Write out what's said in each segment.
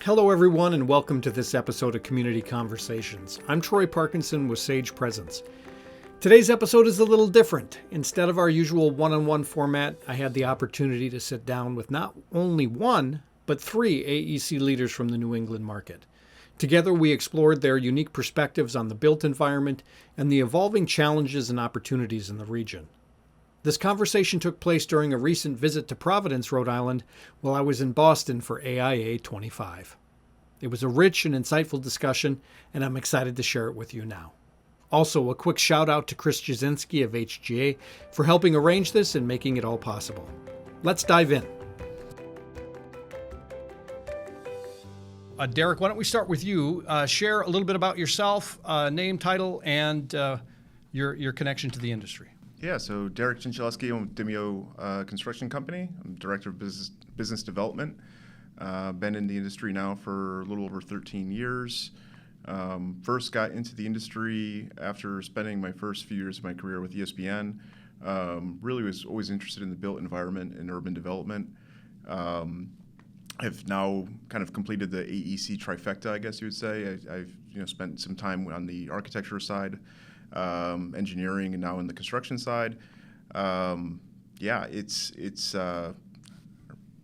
Hello, everyone, and welcome to this episode of Community Conversations. I'm Troy Parkinson with Sage Presence. Today's episode is a little different. Instead of our usual one-on-one format, I had the opportunity to sit down with not only one, but three AEC leaders from the New England market. Together, we explored their unique perspectives on the built environment and the evolving challenges and opportunities in the region. This conversation took place during a recent visit to Providence, Rhode Island, while I was in Boston for AIA 25. It was a rich and insightful discussion, and I'm excited to share it with you now. Also, a quick shout out to Chris Jasinski of HGA for helping arrange this and making it all possible. Let's dive in. Derek, why don't we start with you? Share a little bit about yourself, name, title, and your connection to the industry. Yeah, so Derek Chincheleski, I'm with Dimeo Construction Company. I'm Director of Business Development. Been in the industry now for a little over 13 years. First got into the industry after spending my first few years of my career with ESPN. Really was always interested in the built environment and urban development. I've now kind of completed the AEC trifecta, I guess you would say. I've spent some time on the architecture side, engineering, and now in the construction side. It's I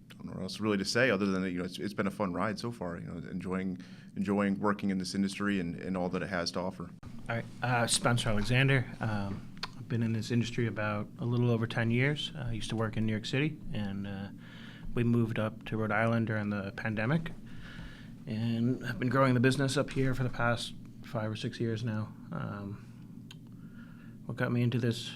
don't know what else really to say other than it's been a fun ride so far. Enjoying working in this industry and all that it has to offer. All right, Spencer Alexander. I've been in this industry about a little over 10 years. I used to work in New York City, and we moved up to Rhode Island during the pandemic, and I've been growing the business up here for the past 5 or 6 years now. What got me into this?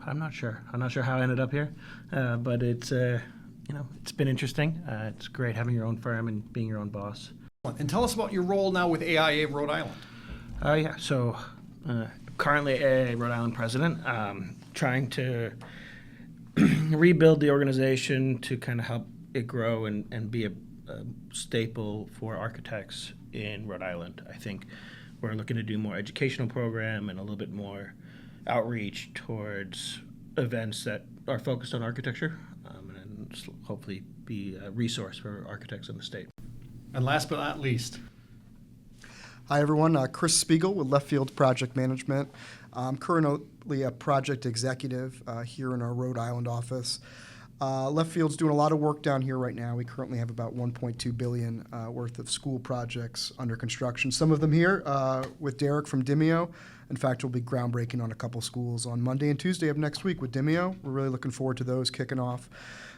I'm not sure. I'm not sure how I ended up here, but it's it's been interesting. It's great having your own firm and being your own boss. And tell us about your role now with AIA Rhode Island. So currently AIA Rhode Island president, trying to rebuild the organization to kind of help it grow and be a staple for architects in Rhode Island. I think we're looking to do more educational program and a little bit more outreach towards events that are focused on architecture, and hopefully be a resource for architects in the state. And last but not least. Hi, everyone. Chris Spiegel with Left Field Project Management. I'm currently a project executive here in our Rhode Island office. Left Field's doing a lot of work down here right now. We currently have about $1.2 billion worth of school projects under construction. Some of them here with Derek from Dimeo. In fact, we'll be groundbreaking on a couple schools on Monday and Tuesday of next week with Dimeo. We're really looking forward to those kicking off.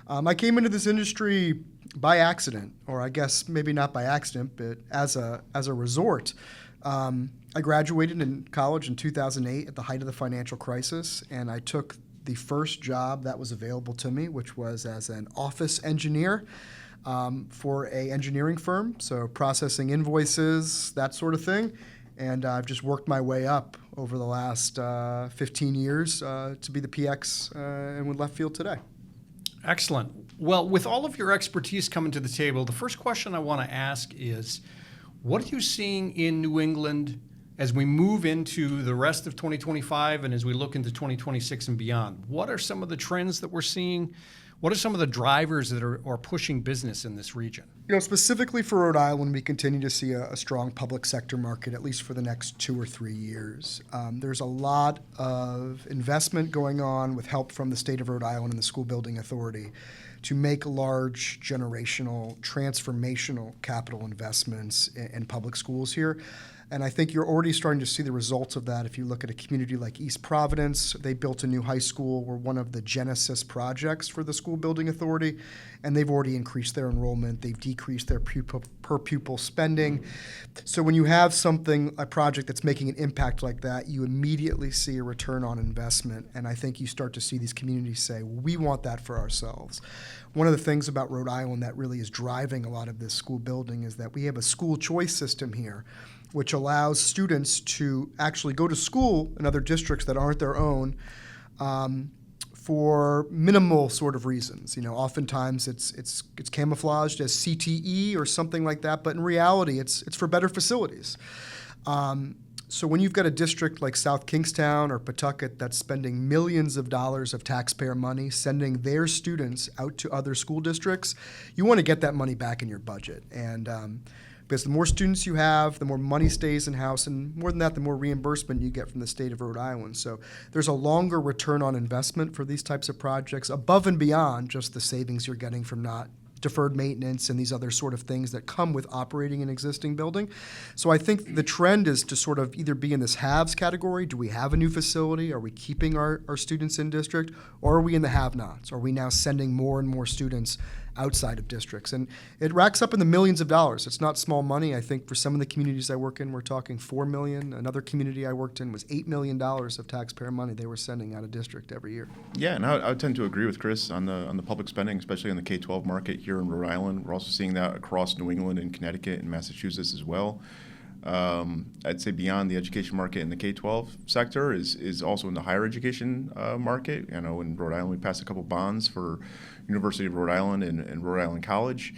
I came into this industry by accident, or I guess maybe not by accident, but as a resort. I graduated in college in 2008 at the height of the financial crisis, and I took the first job that was available to me, which was as an office engineer for a engineering firm, so processing invoices, that sort of thing. And I've just worked my way up over the last 15 years to be the PX and with Left Field today. Excellent. Well, with all of your expertise coming to the table, the first question I want to ask is, what are you seeing in New England as we move into the rest of 2025 and as we look into 2026 and beyond? What are some of the trends that we're seeing? What are some of the drivers that are pushing business in this region? Specifically for Rhode Island, we continue to see a strong public sector market, at least for the next 2 or 3 years. There's a lot of investment going on with help from the state of Rhode Island and the School Building Authority to make large generational, transformational capital investments in public schools here. And I think you're already starting to see the results of that. If you look at a community like East Providence, they built a new high school. We're one of the Genesis projects for the School Building Authority, and they've already increased their enrollment. They've decreased their per pupil spending. So when you have a project that's making an impact like that, you immediately see a return on investment. And I think you start to see these communities say, we want that for ourselves. One of the things about Rhode Island that really is driving a lot of this school building is that we have a school choice system here, which allows students to actually go to school in other districts that aren't their own for minimal sort of reasons. Oftentimes it's camouflaged as CTE or something like that, but in reality, it's for better facilities. So when you've got a district like South Kingstown or Pawtucket that's spending millions of dollars of taxpayer money sending their students out to other school districts, you want to get that money back in your budget. And because the more students you have, the more money stays in house, and more than that, the more reimbursement you get from the state of Rhode Island. So there's a longer return on investment for these types of projects above and beyond just the savings you're getting from not deferred maintenance and these other sort of things that come with operating an existing building. So I think the trend is to sort of either be in this haves category. Do we have a new facility? Are we keeping our students in district? Or are we in the have-nots? Are we now sending more and more students outside of districts? And it racks up in the millions of dollars. It's not small money. I think for some of the communities I work in, we're talking $4 million. Another community I worked in was $8 million of taxpayer money they were sending out of district every year. Yeah, and I would tend to agree with Chris on the public spending, especially on the K-12 market here in Rhode Island. We're also seeing that across New England and Connecticut and Massachusetts as well. I'd say beyond the education market in the K-12 sector is also in the higher education market. You know, in Rhode Island, we passed a couple bonds for University of Rhode Island and Rhode Island College.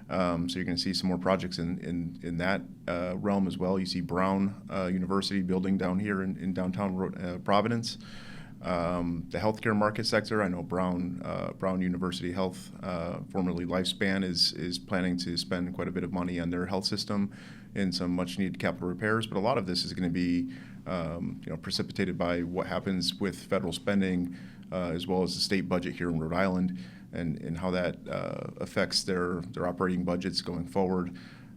So you're going to see some more projects in that realm as well. You see Brown University building down here in downtown Providence. The healthcare market sector, I know Brown University Health, formerly Lifespan, is planning to spend quite a bit of money on their health system in some much-needed capital repairs. But a lot of this is going to be precipitated by what happens with federal spending as well as the state budget here in Rhode Island and how that affects their operating budgets going forward.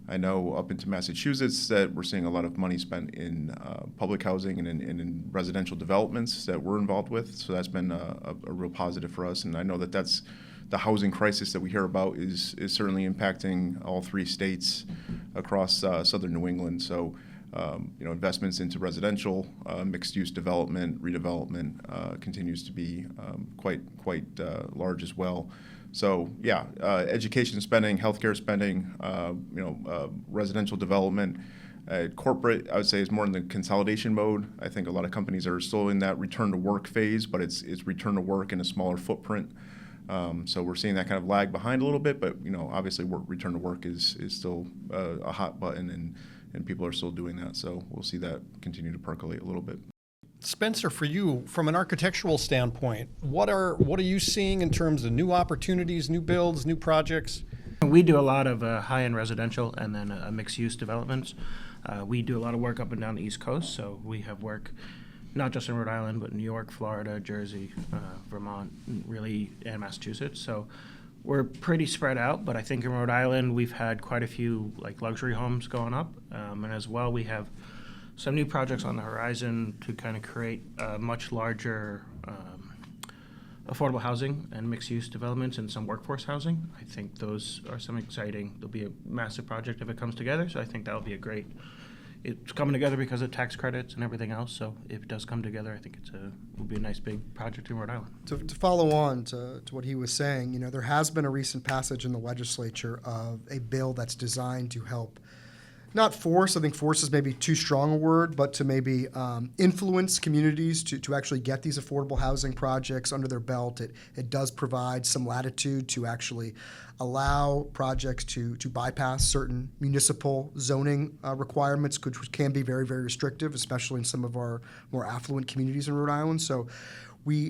I know up into Massachusetts that we're seeing a lot of money spent in public housing and in residential developments that we're involved with. So that's been a real positive for us. And I know that's the housing crisis that we hear about is certainly impacting all three states across southern New England. So investments into residential, mixed-use development, redevelopment continues to be quite large as well. So yeah, education spending, healthcare spending, residential development. Corporate, I would say, is more in the consolidation mode. I think a lot of companies are still in that return to work phase, but it's return to work in a smaller footprint. So we're seeing that kind of lag behind a little bit, but obviously return to work is still a hot button, and people are still doing that. So we'll see that continue to percolate a little bit. Spencer, for you, from an architectural standpoint, what are you seeing in terms of new opportunities, new builds, new projects? We do a lot of high-end residential and then mixed-use developments. We do a lot of work up and down the East Coast, so we have work not just in Rhode Island, but New York, Florida, Jersey, Vermont, really, and Massachusetts. So we're pretty spread out, but I think in Rhode Island we've had quite a few luxury homes going up, and as well we have some new projects on the horizon to kind of create a much larger affordable housing and mixed-use developments and some workforce housing. I think those are some exciting. There'll be a massive project if it comes together, so I think that'll be it's coming together because of tax credits and everything else, so if it does come together, I think will be a nice big project in Rhode Island. To follow on to what he was saying, there has been a recent passage in the legislature of a bill that's designed to help not force, I think force is maybe too strong a word, but to maybe influence communities to actually get these affordable housing projects under their belt. It does provide some latitude to actually allow projects to bypass certain municipal zoning requirements, which can be very, very restrictive, especially in some of our more affluent communities in Rhode Island. So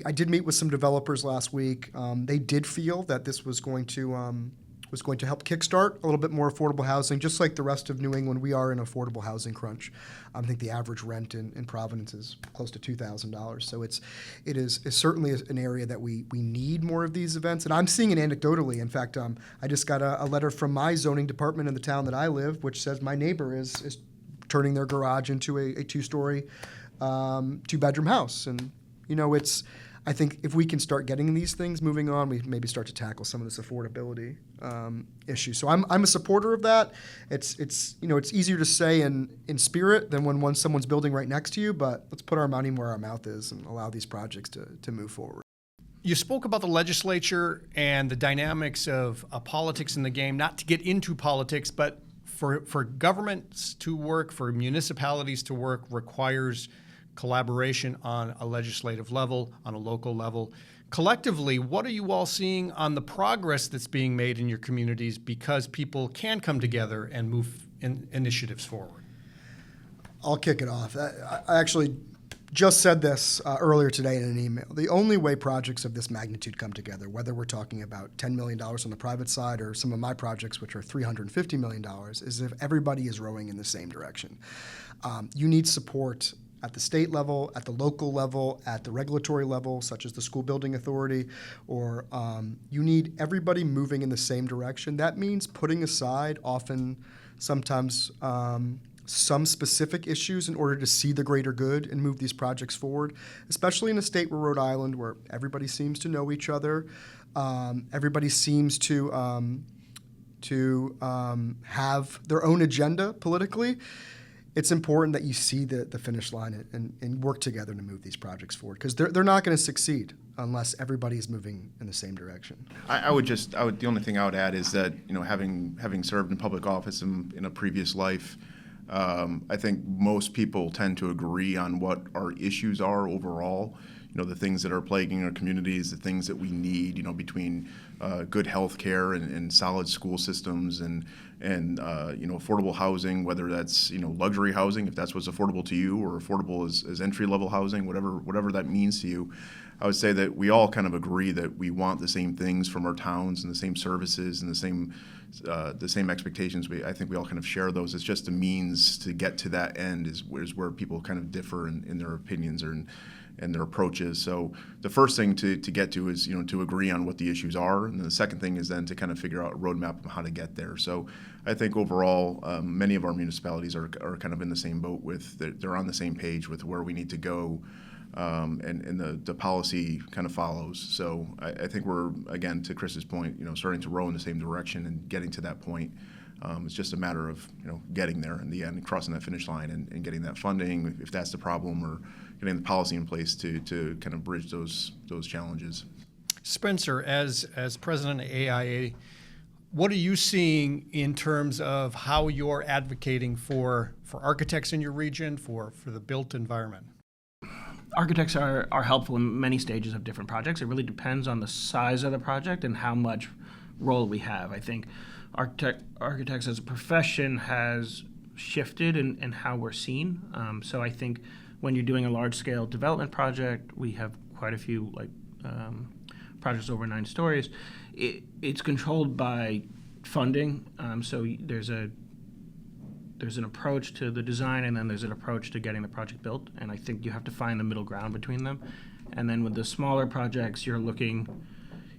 I did meet with some developers last week. They did feel that this was going to help kickstart a little bit more affordable housing. Just like the rest of New England, we are in affordable housing crunch. I think the average rent in Providence is close to $2,000. So it is certainly an area that we need more of these events. And I'm seeing it anecdotally. In fact, I just got a letter from my zoning department in the town that I live, which says my neighbor is turning their garage into a two-story, two-bedroom house. And, I think if we can start getting these things moving on, we maybe start to tackle some of this affordability issue. So I'm a supporter of that. It's easier to say in spirit than when someone's building right next to you, but let's put our money where our mouth is and allow these projects to move forward. You spoke about the legislature and the dynamics of politics in the game, not to get into politics, but for governments to work, for municipalities to work requires collaboration on a legislative level, on a local level. Collectively, what are you all seeing on the progress that's being made in your communities because people can come together and move initiatives forward? I'll kick it off. I actually just said this earlier today in an email. The only way projects of this magnitude come together, whether we're talking about $10 million on the private side or some of my projects, which are $350 million, is if everybody is rowing in the same direction. You need support at the state level, at the local level, at the regulatory level, such as the School Building Authority, or you need everybody moving in the same direction. That means putting aside sometimes some specific issues in order to see the greater good and move these projects forward, especially in a state where Rhode Island, where everybody seems to know each other, everybody seems to have their own agenda politically. It's important that you see the finish line and work together to move these projects forward, because they're not going to succeed unless everybody is moving in the same direction. The only thing I would add is that, having served in public office in a previous life, I think most people tend to agree on what our issues are overall. The things that are plaguing our communities, the things that we need, between good health care and solid school systems and affordable housing, whether that's, luxury housing, if that's what's affordable to you, or affordable as entry-level housing, whatever that means to you. I would say that we all kind of agree that we want the same things from our towns and the same services and the same expectations. I think we all kind of share those. It's just the means to get to that end is where people kind of differ in their opinions and their approaches. So the first thing to get to is, to agree on what the issues are. And then the second thing is then to kind of figure out a roadmap of how to get there. So I think overall, many of our municipalities are kind of in the same boat they're on the same page with where we need to go. And the policy kind of follows. So I think we're, again, to Chris's point, starting to row in the same direction and getting to that point. It's just a matter of, getting there in the end, crossing that finish line and getting that funding, if that's the problem, or getting the policy in place to kind of bridge those challenges. Spencer, as president of AIA, what are you seeing in terms of how you're advocating for architects in your region, for the built environment? Architects are helpful in many stages of different projects. It really depends on the size of the project and how much role we have. I think architects as a profession has shifted in how we're seen. So I think when you're doing a large-scale development project, we have quite a few projects over 9 stories. It's controlled by funding. So there's an approach to the design, and then there's an approach to getting the project built. And I think you have to find the middle ground between them. And then with the smaller projects, you're looking.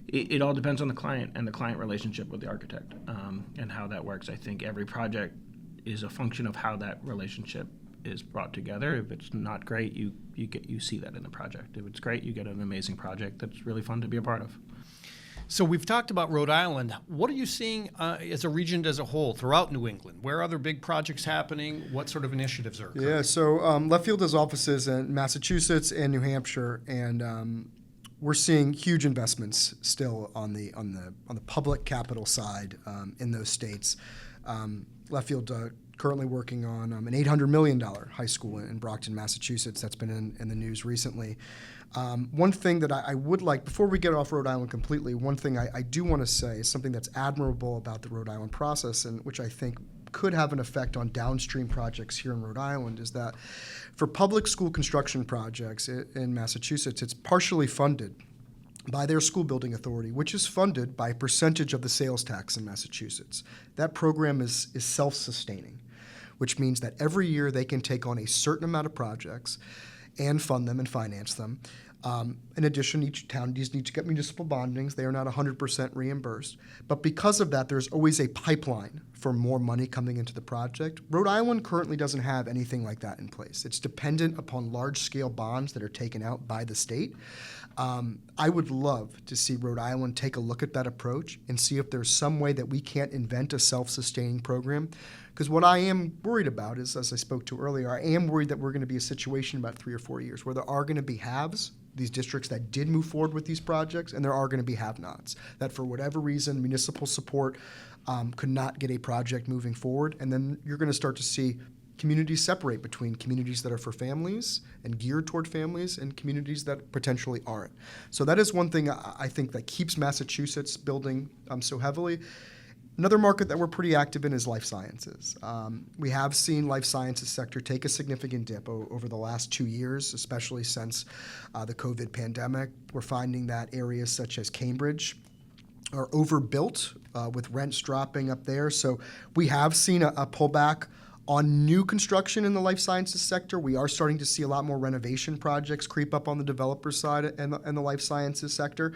It all depends on the client and the client relationship with the architect, and how that works. I think every project is a function of how that relationship is brought together. If it's not great, you see that in the project. If it's great, you get an amazing project that's really fun to be a part of. So we've talked about Rhode Island. What are you seeing as a region as a whole throughout New England? Where are other big projects happening? What sort of initiatives are occurring? Yeah, so Left Field has offices in Massachusetts and New Hampshire, and we're seeing huge investments still on the public capital side in those states. Left Field currently working on an $800 million high school in Brockton, Massachusetts. That's been in the news recently. One thing that I would like, before we get off Rhode Island completely, one thing I do want to say is something that's admirable about the Rhode Island process, and which I think could have an effect on downstream projects here in Rhode Island, is that for public school construction projects in Massachusetts, it's partially funded by their school building authority, which is funded by a percentage of the sales tax in Massachusetts. That program is self-sustaining, which means that every year they can take on a certain amount of projects and fund them and finance them. In addition, each town needs to get municipal bondings. They are not 100% reimbursed. But because of that, there's always a pipeline for more money coming into the project. Rhode Island currently doesn't have anything like that in place. It's dependent upon large-scale bonds that are taken out by the state. I would love to see Rhode Island take a look at that approach and see if there's some way that we can't invent a self-sustaining program. Because what I am worried about is, as I spoke to earlier, I am worried that we're going to be a situation in about 3 or 4 years where there are going to be haves, these districts that did move forward with these projects, and there are going to be have-nots, that for whatever reason, municipal support could not get a project moving forward. And then you're going to start to see communities separate between communities that are for families and geared toward families and communities that potentially aren't. So that is one thing I think that keeps Massachusetts building so heavily. Another market that we're pretty active in is life sciences. We have seen life sciences sector take a significant dip over the last 2 years, especially since the COVID pandemic. We're finding that areas such as Cambridge are overbuilt with rents dropping up there. So we have seen a pullback on new construction in the life sciences sector. We are starting to see a lot more renovation projects creep up on the developer side and the life sciences sector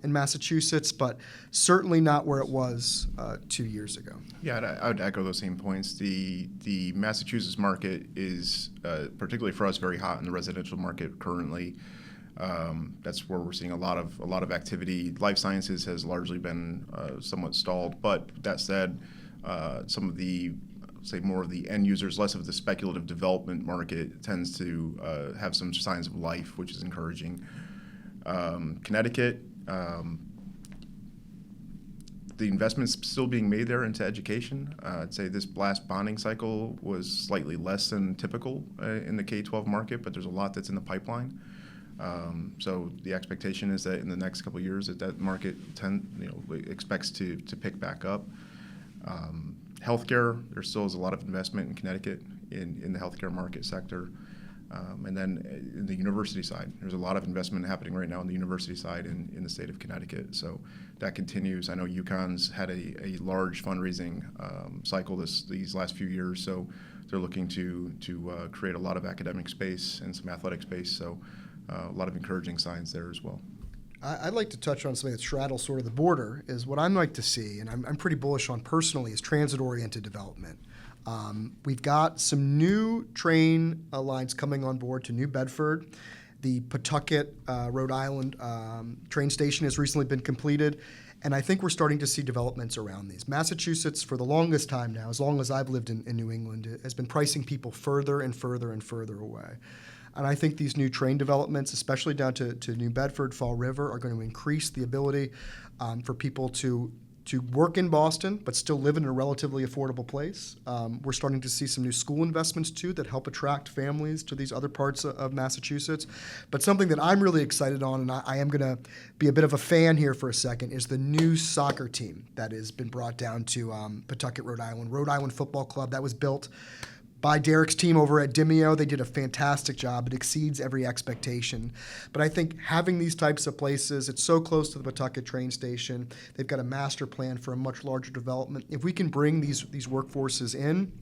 in Massachusetts, but certainly not where it was 2 years ago. Yeah, I would echo those same points. The Massachusetts market is, particularly for us, very hot in the residential market currently. That's where we're seeing a lot of activity. Life sciences has largely been somewhat stalled, but that said, some of the more of the end users, less of the speculative development market tends to have some signs of life, which is encouraging. Connecticut, the investment's still being made there into education. I'd say this last bonding cycle was slightly less than typical in the K-12 market, but there's a lot that's in the pipeline. So the expectation is that in the next couple of years that market expects to pick back up. Healthcare, there still is a lot of investment in Connecticut in the healthcare market sector. And then in the university side, there's a lot of investment happening right now in the university side in the state of Connecticut. So that continues. I know UConn's had a large fundraising cycle these last few years. So they're looking to create a lot of academic space and some athletic space. So a lot of encouraging signs there as well. I'd like to touch on something that straddles sort of the border, is what I'd like to see, and I'm pretty bullish on personally, is transit-oriented development. We've got some new train lines coming on board to New Bedford. The Pawtucket, Rhode Island train station has recently been completed, and I think we're starting to see developments around these. Massachusetts, for the longest time now, as long as I've lived in New England, has been pricing people further and further and further away. And I think these new train developments, especially down to New Bedford, Fall River, are going to increase the ability for people to work in Boston, but still live in a relatively affordable place. We're starting to see some new school investments, too, that help attract families to these other parts of Massachusetts. But something that I'm really excited on, and I am going to be a bit of a fan here for a second, is the new soccer team that has been brought down to Pawtucket, Rhode Island Football Club. That was built by Derek's team over at Dimeo. They did a fantastic job. It exceeds every expectation. But I think having these types of places, it's so close to the Pawtucket train station. They've got a master plan for a much larger development. If we can bring these workforces in,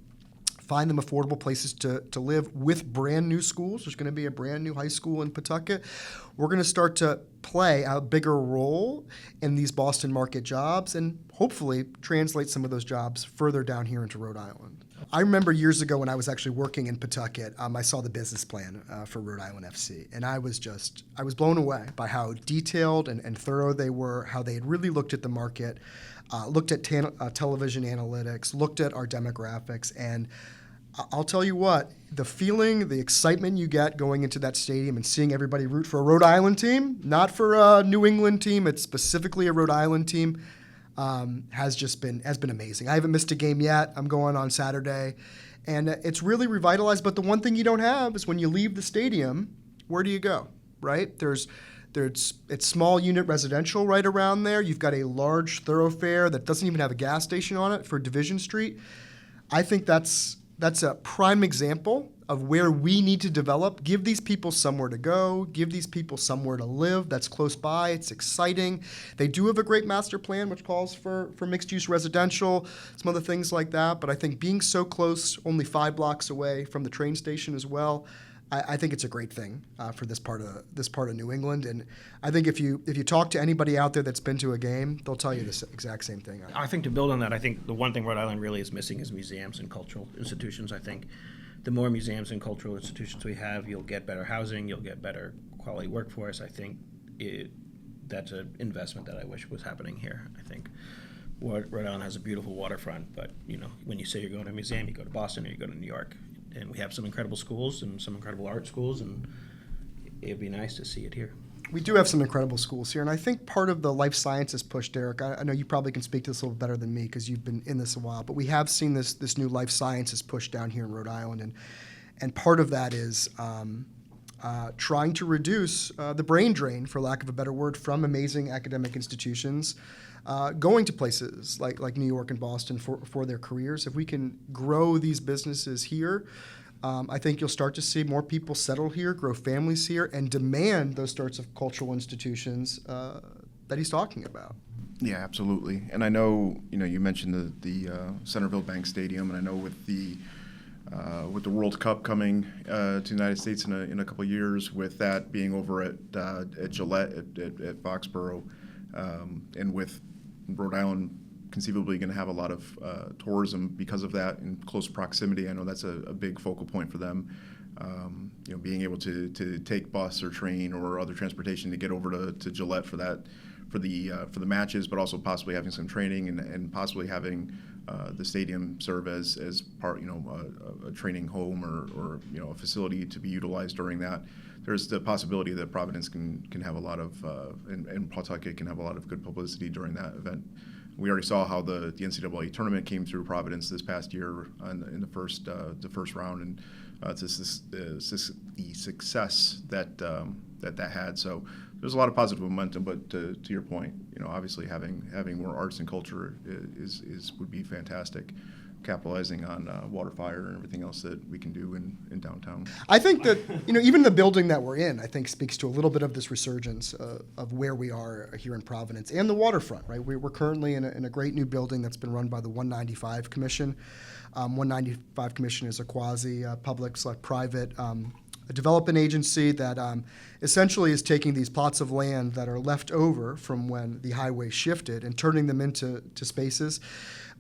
find them affordable places to live with brand new schools. There's going to be a brand new high school in Pawtucket. We're going to start to play a bigger role in these Boston market jobs and hopefully translate some of those jobs further down here into Rhode Island. I remember years ago when I was actually working in Pawtucket, I saw the business plan for Rhode Island FC, and I was blown away by how detailed and thorough they were, how they had really looked at the market, looked at television analytics, looked at our demographics, and I'll tell you what, the feeling, the excitement you get going into that stadium and seeing everybody root for a Rhode Island team, not for a New England team, it's specifically a Rhode Island team, has been amazing. I haven't missed a game yet. I'm going on Saturday, and it's really revitalized. But the one thing you don't have is when you leave the stadium, where do you go, right? It's small unit residential right around there. You've got a large thoroughfare that doesn't even have a gas station on it for Division Street. I think that's a prime example of where we need to develop. Give these people somewhere to go. Give these people somewhere to live that's close by. It's exciting. They do have a great master plan, which calls for mixed-use residential, some other things like that. But I think being so close, only 5 blocks away from the train station as well, I think it's a great thing for this part of New England. And I think if you talk to anybody out there that's been to a game, they'll tell you the exact same thing. I think to build on that, I think the one thing Rhode Island really is missing is museums and cultural institutions. I think the more museums and cultural institutions we have, you'll get better housing, you'll get better quality workforce. I think that's an investment that I wish was happening here. I think Rhode Island has a beautiful waterfront, but when you say you're going to a museum, you go to Boston or you go to New York. And we have some incredible schools and some incredible art schools, and it'd be nice to see it here. We do have some incredible schools here, and I think part of the life sciences push, Derek, I know you probably can speak to this a little better than me because you've been in this a while, but we have seen this new life sciences push down here in Rhode Island, and part of that is trying to reduce the brain drain, for lack of a better word, from amazing academic institutions going to places like New York and Boston for their careers. If we can grow these businesses here, I think you'll start to see more people settle here, grow families here, and demand those sorts of cultural institutions that he's talking about. Yeah, absolutely. And I know, you mentioned the Centerville Bank Stadium, and I know with the World Cup coming to the United States in a couple of years, with that being over at Gillette at Foxborough, and with Rhode Island conceivably going to have a lot of tourism because of that in close proximity. I know that's a big focal point for them. Being able to take bus or train or other transportation to get over to Gillette for the matches, but also possibly having some training and possibly having the stadium serve as part, a training home or a facility to be utilized during that. There's the possibility that Providence can have a lot of, and Pawtucket can have a lot of good publicity during that event. We already saw how the NCAA tournament came through Providence this past year in the first round, and the success that had. So there's a lot of positive momentum. But to your point, obviously having more arts and culture would be fantastic. Capitalizing on water, fire, and everything else that we can do in downtown. I think that even the building that we're in, I think speaks to a little bit of this resurgence of where we are here in Providence and the waterfront. Right, we're currently in a great new building that's been run by the 195 Commission. 195 Commission is a quasi-public/private development agency that essentially is taking these plots of land that are left over from when the highway shifted and turning them into spaces.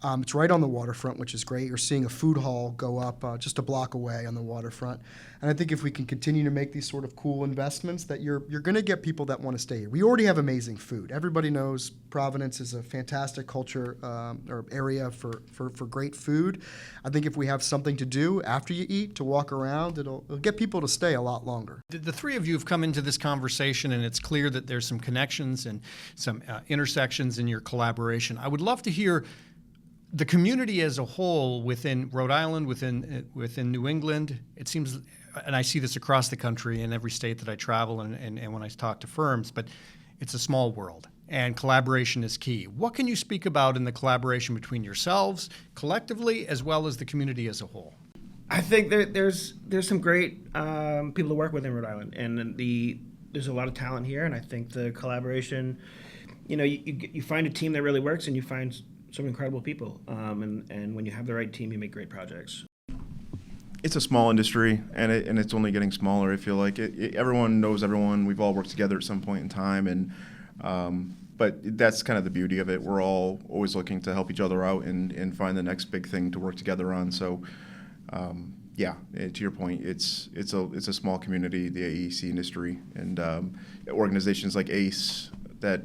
It's right on the waterfront, which is great. You're seeing a food hall go up just a block away on the waterfront. And I think if we can continue to make these sort of cool investments, that you're going to get people that want to stay here. We already have amazing food. Everybody knows Providence is a fantastic culture or area for great food. I think if we have something to do after you eat, to walk around, it'll get people to stay a lot longer. The three of you have come into this conversation, and it's clear that there's some connections and some intersections in your collaboration. I would love to hear the community as a whole within Rhode Island, within New England. It seems, and I see this across the country in every state that I travel and when I talk to firms, but it's a small world, and collaboration is key. What can you speak about in the collaboration between yourselves collectively as well as the community as a whole? I think there's some great people to work with in Rhode Island, and there's a lot of talent here, and I think the collaboration, you find a team that really works, and you find some incredible people, and when you have the right team, you make great projects. It's a small industry, and it's only getting smaller. I feel like everyone knows everyone. We've all worked together at some point in time, and but that's kind of the beauty of it. We're all always looking to help each other out and find the next big thing to work together on. So, to your point, it's a small community, the AEC industry, and organizations like ACE that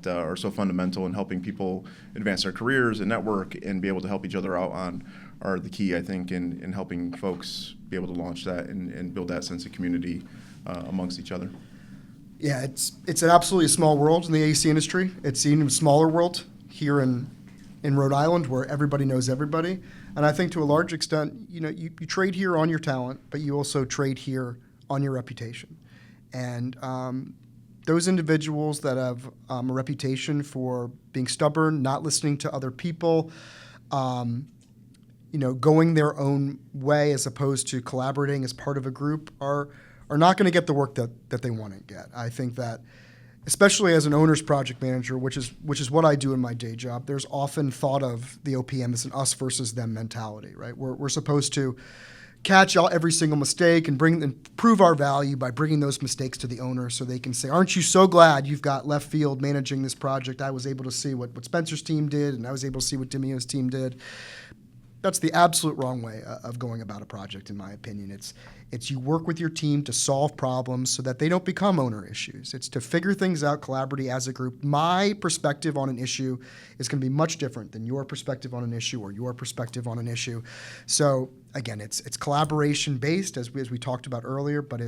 are so fundamental in helping people advance their careers and network and be able to help each other out are the key, I think, in helping folks be able to launch that and build that sense of community amongst each other. Yeah, it's an absolutely small world in the AEC industry. It's an even smaller world here in Rhode Island, where everybody knows everybody. And I think to a large extent, you trade here on your talent, but you also trade here on your reputation. And those individuals that have a reputation for being stubborn, not listening to other people, going their own way as opposed to collaborating as part of a group are not going to get the work that they want to get. I think that, especially as an owner's project manager, which is what I do in my day job, there's often thought of the OPM as an us versus them mentality, right? We're supposed to catch every single mistake and prove our value by bringing those mistakes to the owner so they can say, aren't you so glad you've got left field managing this project? I was able to see what Spencer's team did, and I was able to see what Demio's team did. That's the absolute wrong way of going about a project, in my opinion. It's you work with your team to solve problems so that they don't become owner issues. It's to figure things out collaboratively as a group. My perspective on an issue is going to be much different than your perspective on an issue or your perspective on an issue. So again, it's collaboration based, as we talked about earlier, but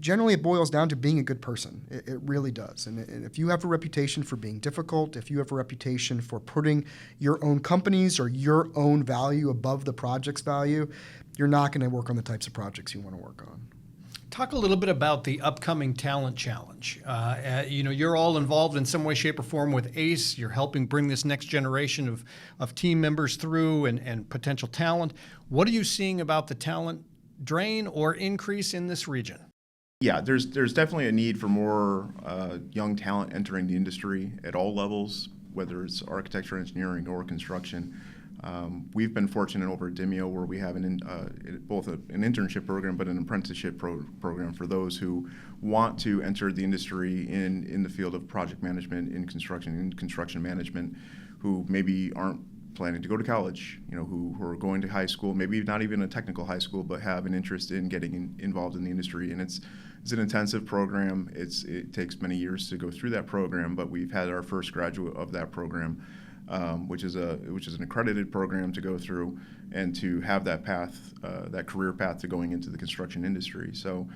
generally it boils down to being a good person. It really does. And if you have a reputation for being difficult, if you have a reputation for putting your own companies or your own value above the project's value, you're not going to work on the types of projects you want to work on. Talk a little bit about the upcoming Talent Challenge. You're all involved in some way, shape, or form with ACE. You're helping bring this next generation of team members through and potential talent. What are you seeing about the talent drain or increase in this region? Yeah, there's definitely a need for more young talent entering the industry at all levels, whether it's architecture, engineering, or construction. We've been fortunate over at Demio where we have both an internship program but an apprenticeship program for those who want to enter the industry in the field of project management, in construction management, who maybe aren't planning to go to college, who are going to high school, maybe not even a technical high school, but have an interest in getting involved in the industry. And it's an intensive program. It takes many years to go through that program, but we've had our first graduate of that program, which is an accredited program to go through and to have that path, that career path to going into the construction industry. So,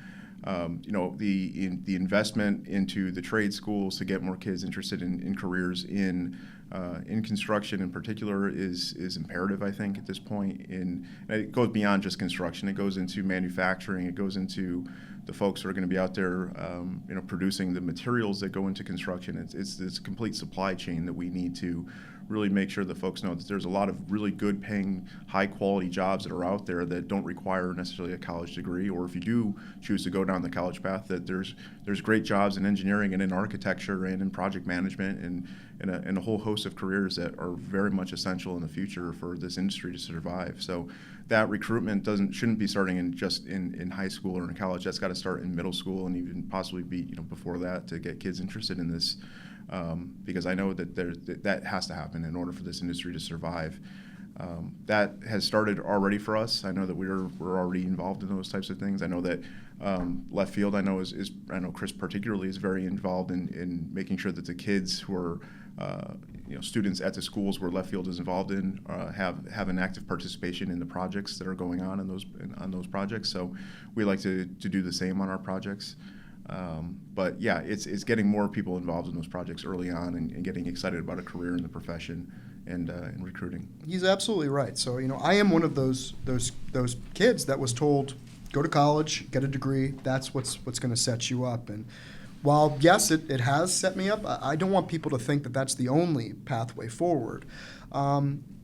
the investment into the trade schools to get more kids interested in careers in construction in particular is imperative, I think, at this point. And it goes beyond just construction. It goes into manufacturing. It goes into the folks who are going to be out there, producing the materials that go into construction. It's this complete supply chain that we need to really make sure that folks know that there's a lot of really good paying, high quality jobs that are out there that don't require necessarily a college degree, or if you do choose to go down the college path, that there's great jobs in engineering and in architecture and in project management and a whole host of careers that are very much essential in the future for this industry to survive. So that recruitment shouldn't be starting in high school or in college. That's got to start in middle school and even possibly be before that to get kids interested in this. Because I know that that has to happen in order for this industry to survive. That has started already for us. I know that we're already involved in those types of things. I know that Left Field, I know Chris particularly is very involved in making sure that the kids who are students at the schools where Left Field is involved in have an active participation in the projects that are going on in those projects. So we like to do the same on our projects. But yeah, it's getting more people involved in those projects early on and getting excited about a career in the profession and recruiting. He's absolutely right. So I am one of those kids that was told, go to college, get a degree. That's what's going to set you up. And while yes, it has set me up, I don't want people to think that that's the only pathway forward.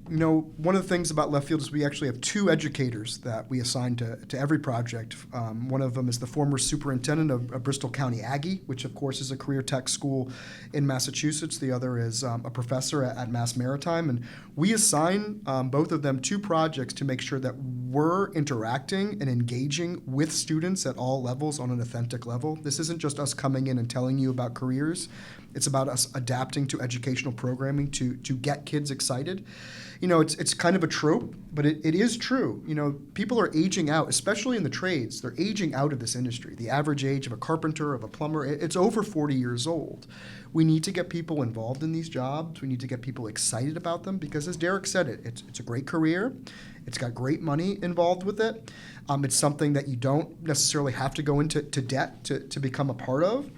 One of the things about Left Field is we actually have 2 educators that we assign to every project. One of them is the former superintendent of Bristol County Aggie, which of course is a career tech school in Massachusetts. The other is a professor at Mass Maritime. And we assign both of them 2 projects to make sure that we're interacting and engaging with students at all levels on an authentic level. This isn't just us coming in and telling you about careers. It's about us adapting to educational programming to get kids excited. It's kind of a trope, but it is true. People are aging out, especially in the trades. They're aging out of this industry. The average age of a carpenter, of a plumber, it's over 40 years old. We need to get people involved in these jobs. We need to get people excited about them because, as Derek said, it's a great career. It's got great money involved with it. It's something that you don't necessarily have to go into debt to become a part of.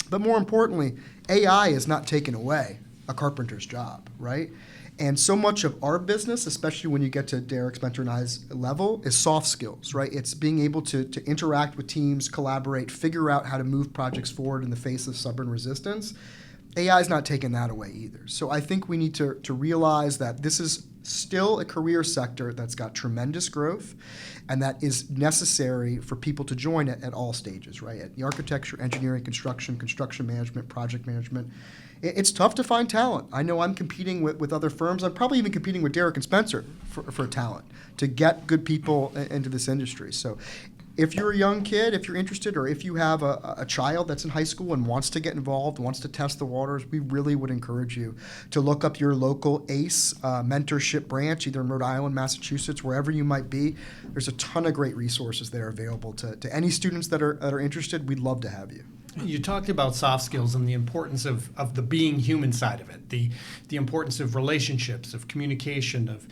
But more importantly, AI is not taking away a carpenter's job, right? And so much of our business, especially when you get to Derek's, Mentor, and I's level, is soft skills, right? It's being able to interact with teams, collaborate, figure out how to move projects forward in the face of stubborn resistance. AI is not taking that away either. So I think we need to realize that this is still a career sector that's got tremendous growth and that is necessary for people to join at all stages, right? At the architecture, engineering, construction management, project management. It's tough to find talent. I know I'm competing with other firms. I'm probably even competing with Derek and Spencer for talent to get good people into this industry. So if you're a young kid, if you're interested, or if you have a child that's in high school and wants to get involved, wants to test the waters, we really would encourage you to look up your local ACE mentorship branch, either in Rhode Island, Massachusetts, wherever you might be. There's a ton of great resources there available to any students that are interested. We'd love to have you. You talked about soft skills and the importance of the being human side of it, the importance of relationships, of communication, of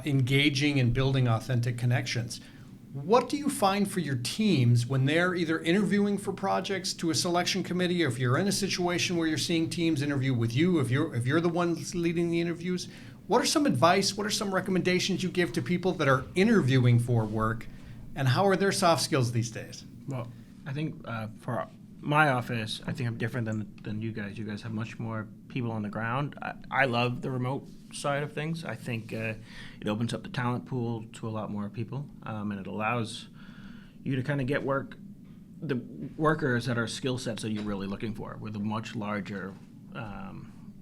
engaging and building authentic connections. What do you find for your teams when they're either interviewing for projects to a selection committee, or if you're in a situation where you're seeing teams interview with you, if you're the ones leading the interviews? What are some advice, what are some recommendations you give to people that are interviewing for work, and how are their soft skills these days? Well, I think for my office, I think I'm different than you guys. You guys have much more people on the ground. I love the remote side of things. I think it opens up the talent pool to a lot more people, and it allows you to kind of get the workers that are skill sets that you're really looking for with a much larger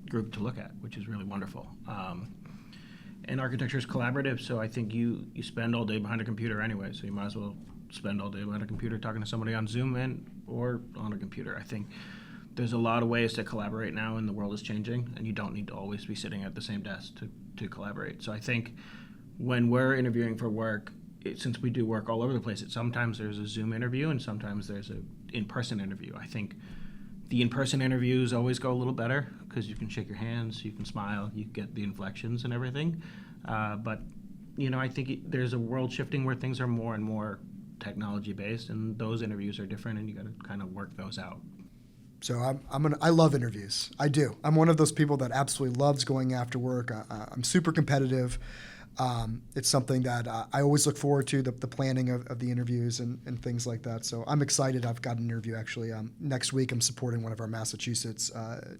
group to look at, which is really wonderful. And architecture is collaborative, so I think you spend all day behind a computer anyway, so you might as well spend all day behind a computer talking to somebody on Zoom or on a computer. I think there's a lot of ways to collaborate now, and the world is changing, and you don't need to always be sitting at the same desk to collaborate. So I think when we're interviewing for work, since we do work all over the place, sometimes there's a Zoom interview and sometimes there's an in-person interview. I think the in-person interviews always go a little better because you can shake your hands, you can smile, you get the inflections and everything. But I think there's a world shifting where things are more and more technology-based, and those interviews are different, and you got to kind of work those out. So I love interviews. I do. I'm one of those people that absolutely loves going after work. I'm super competitive. It's something that I always look forward to, the planning of the interviews and things like that. So I'm excited. I've got an interview actually next week. I'm supporting one of our Massachusetts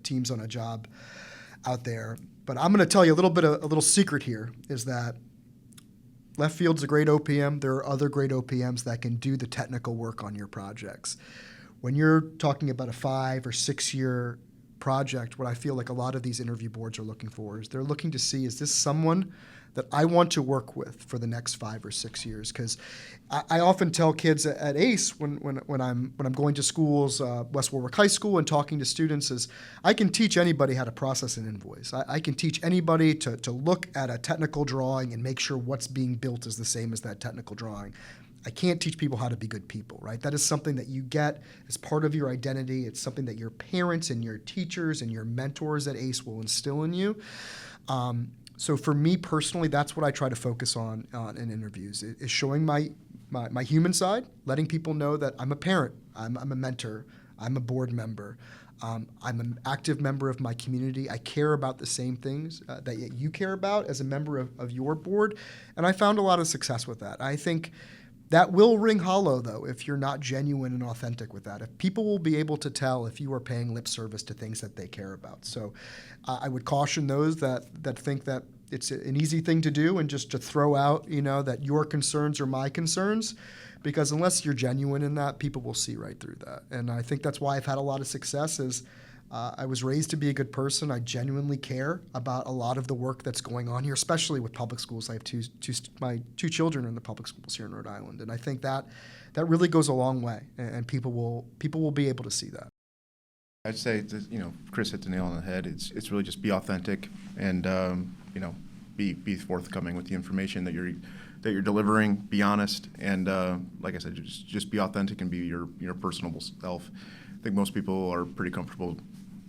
teams on a job out there. But I'm going to tell you a little secret here is that Left Field's a great OPM. There are other great OPMs that can do the technical work on your projects. When you're talking about a 5 or 6 year project, what I feel like a lot of these interview boards are looking for is they're looking to see, is this someone that I want to work with for the next 5 or 6 years? Because I often tell kids at ACE when I'm going to schools, West Warwick High School, and talking to students is I can teach anybody how to process an invoice. I can teach anybody to look at a technical drawing and make sure what's being built is the same as that technical drawing. I can't teach people how to be good people, right? That is something that you get as part of your identity. It's something that your parents and your teachers and your mentors at ACE will instill in you. So for me personally, that's what I try to focus on in interviews, is showing my human side, letting people know that I'm a parent, I'm a mentor, I'm a board member, I'm an active member of my community. I care about the same things that you care about as a member of your board, and I found a lot of success with that. I think that will ring hollow, though, if you're not genuine and authentic with that. If people will be able to tell if you are paying lip service to things that they care about. So I would caution those that think that it's an easy thing to do and just to throw out, that your concerns are my concerns, because unless you're genuine in that, people will see right through that. And I think that's why I've had a lot of success is I was raised to be a good person. I genuinely care about a lot of the work that's going on here, especially with public schools. I have my two children are in the public schools here in Rhode Island, and I think that really goes a long way, and people will be able to see that. I'd say that, Chris hit the nail on the head. It's really just be authentic and be forthcoming with the information that you're delivering. Be honest and like I said, just be authentic and be your personable self. I think most people are pretty comfortable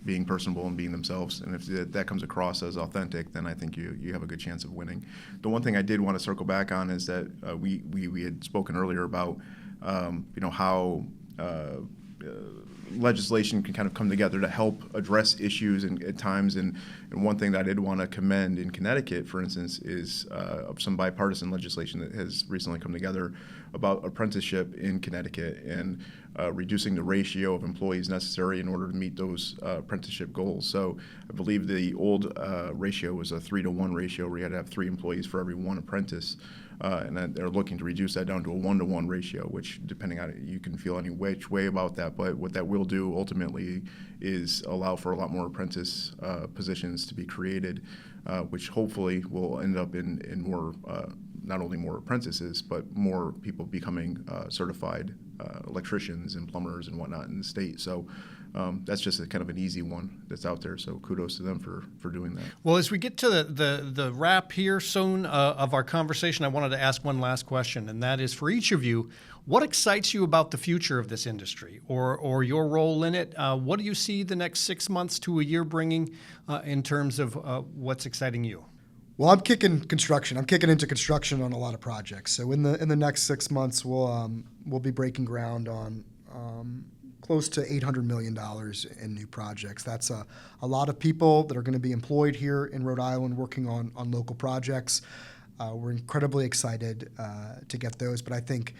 being personable and being themselves, and if that comes across as authentic, then I think you have a good chance of winning. The one thing I did want to circle back on is that we had spoken earlier about how legislation can kind of come together to help address issues at times. And one thing that I did want to commend in Connecticut, for instance, is some bipartisan legislation that has recently come together about apprenticeship in Connecticut and reducing the ratio of employees necessary in order to meet those apprenticeship goals. So I believe the old ratio was a 3-to-1 ratio where you had to have 3 employees for every 1 apprentice. And they're looking to reduce that down to a 1-to-1 ratio, which, depending on it, you can feel any which way about that. But what that will do ultimately is allow for a lot more apprentice positions to be created, which hopefully will end up in more, not only more apprentices, but more people becoming certified electricians and plumbers and whatnot in the state. So that's just a kind of an easy one that's out there. So kudos to them for doing that. Well, as we get to the wrap here soon of our conversation, I wanted to ask one last question, and that is for each of you, what excites you about the future of this industry or your role in it? What do you see the next 6 months to a year bringing in terms of what's exciting you? Well, I'm kicking into construction on a lot of projects. So in the next 6 months, we'll be breaking ground on close to $800 million in new projects. That's a lot of people that are going to be employed here in Rhode Island working on local projects. We're incredibly excited to get those. But I think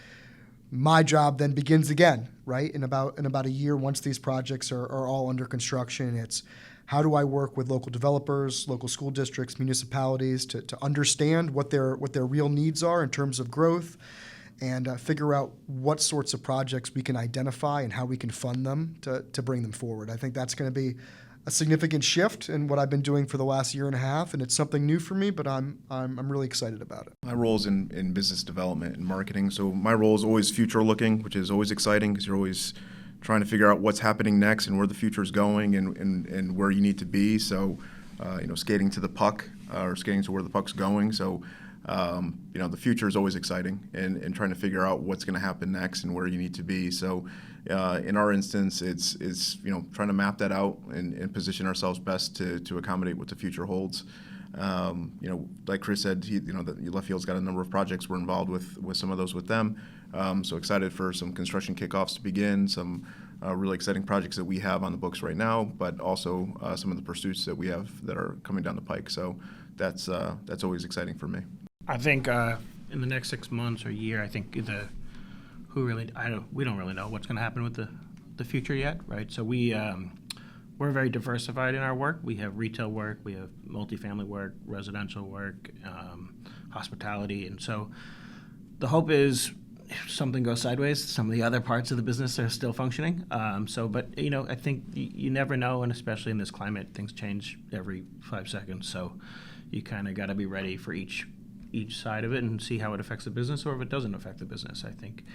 my job then begins again, right? In about a year, once these projects are all under construction, it's how do I work with local developers, local school districts, municipalities to understand what their real needs are in terms of growth, and figure out what sorts of projects we can identify and how we can fund them to bring them forward. I think that's going to be a significant shift in what I've been doing for the last year and a half, and it's something new for me, but I'm really excited about it. My role is in business development and marketing. So my role is always future looking, which is always exciting because you're always trying to figure out what's happening next and where the future is going and where you need to be. So, skating to the puck or skating to where the puck's going. So, the future is always exciting and trying to figure out what's going to happen next and where you need to be. So, in our instance, it's trying to map that out and position ourselves best to accommodate what the future holds. Like Chris said, the Left Field's got a number of projects we're involved with some of those with them. So excited for some construction kickoffs to begin, some really exciting projects that we have on the books right now, but also some of the pursuits that we have that are coming down the pike. So that's always exciting for me. I think in the next 6 months or year, I think we don't really know what's going to happen with the future yet, right? So we're very diversified in our work. We have retail work, we have multifamily work, residential work, hospitality, and so the hope is if something goes sideways, some of the other parts of the business are still functioning. But I think you never know, and especially in this climate, things change every 5 seconds. So you kind of got to be ready for each side of it and see how it affects the business or if it doesn't affect the business. I think,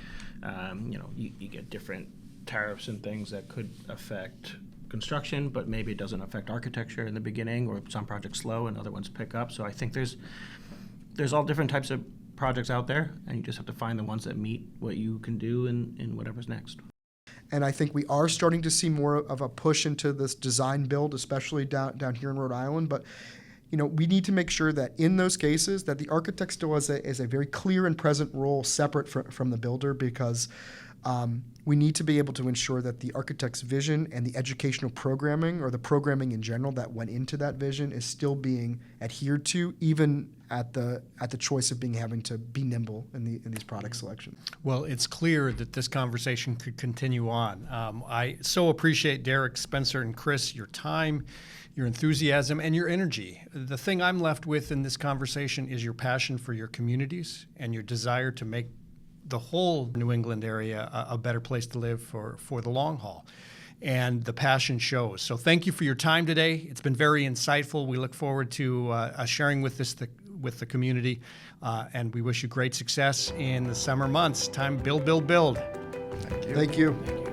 you get different tariffs and things that could affect construction, but maybe it doesn't affect architecture in the beginning, or some projects slow and other ones pick up. So I think there's all different types of projects out there, and you just have to find the ones that meet what you can do in whatever's next. And I think we are starting to see more of a push into this design build, especially down here in Rhode Island. But we need to make sure that in those cases that the architect still has a very clear and present role separate from the builder, because we need to be able to ensure that the architect's vision and the educational programming, or the programming in general that went into that vision, is still being adhered to, even at the choice of having to be nimble in these product selections. Well, it's clear that this conversation could continue on. I so appreciate Derek, Spencer, and Chris, your time, your enthusiasm, and your energy. The thing I'm left with in this conversation is your passion for your communities and your desire to make the whole New England area a better place to live for the long haul. And the passion shows. So thank you for your time today. It's been very insightful. We look forward to sharing with the community, and we wish you great success in the summer months. Time build, build, build. Thank you. Thank you.